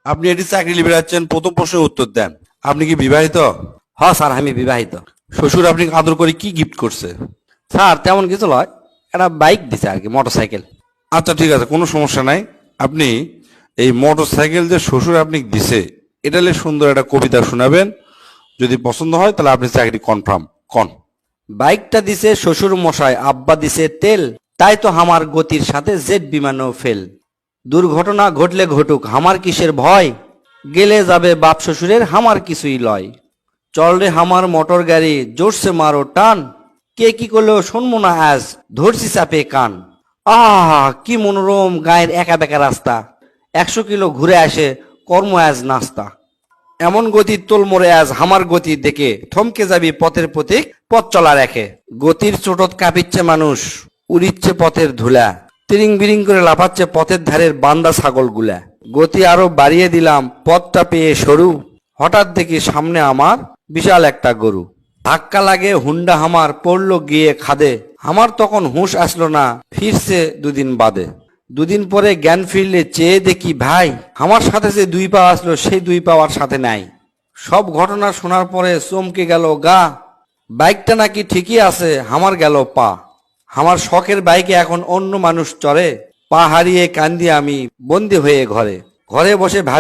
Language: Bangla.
আপনি এটি চাকরি নিতে যাচ্ছেন, প্রথম প্রশ্নের উত্তর দেন। আপনি কি বিবাহিত? হ্যাঁ স্যার, আমি বিবাহিত। শ্বশুর আপনাকে আদর করে কি গিফট করছে? স্যার তেমন কিছু নয়, একটা বাইক দিছে আর কি, মোটরসাইকেল। আচ্ছা ঠিক আছে, কোনো সমস্যা নাই। আপনি এই মোটর সাইকেল যে শ্বশুর আপনি দিছে, এটা নিয়ে সুন্দর একটা কবিতা শোনাবেন। যদি পছন্দ হয় তাহলে আপনি চাকরি কনফার্ম কন। বাইকটা দিছে শ্বশুর মশাই, আব্বা দিছে তেল, তাই তো আমার গতির সাথে জেট বিমানও ফেল। দুর্ঘটনা ঘটলে ঘটুক, হামার কিসের ভয়, গেলে যাবে বাপ শ্বশুরের, হামার কিছুই লয়। চল রে হামার মোটর গাড়ি, জোরসে মারো টান, কে কি করলো শুনবো না আজ, ধরছি চাপে কান। কি মনোরম গায়ের একা বেকা রাস্তা, 100 কিলো ঘুরে আসে কর্ম আজ নাস্তা। এমন গতির তোল মোরে আজ হামার গতি দেখে, থমকে যাবি পথের পথিক, পথ চলা রেখে। গতির চোটত কাঁপিচ্ছে মানুষ, উড়িচ্ছে পথের ধুলা, তিরিং বিরিং করে লাফাচ্ছে পথের ধারের বান্দা ছাগলগুলা। গতি আরো বাড়িয়ে দিলাম, পথটা পেয়ে সরু, হঠাৎ দেখি সামনে আমার বিশাল একটা গরু। ধাক্কা লাগে হুন্ডা হামার, পড়লো গিয়ে খাদে, আমার তখন হুঁশ আসলো না, ফিরছে দুদিন বাদে। দুদিন পরে জ্ঞান ফিরলে চেয়ে দেখি ভাই, আমার সাথে যে 2 পা আসলো সেই 2 পাওয়ার সাথে নাই। সব ঘটনা শোনার পরে চমকে গেল গা, বাইকটা নাকি ঠিকই আছে, আমার গেল পা। আমার শখের বাইকে এখন অন্য মানুষ চড়ে, পা হারিয়ে কান্দি আমি বন্দি হয়ে ঘরে। ঘরে বসে ভাবি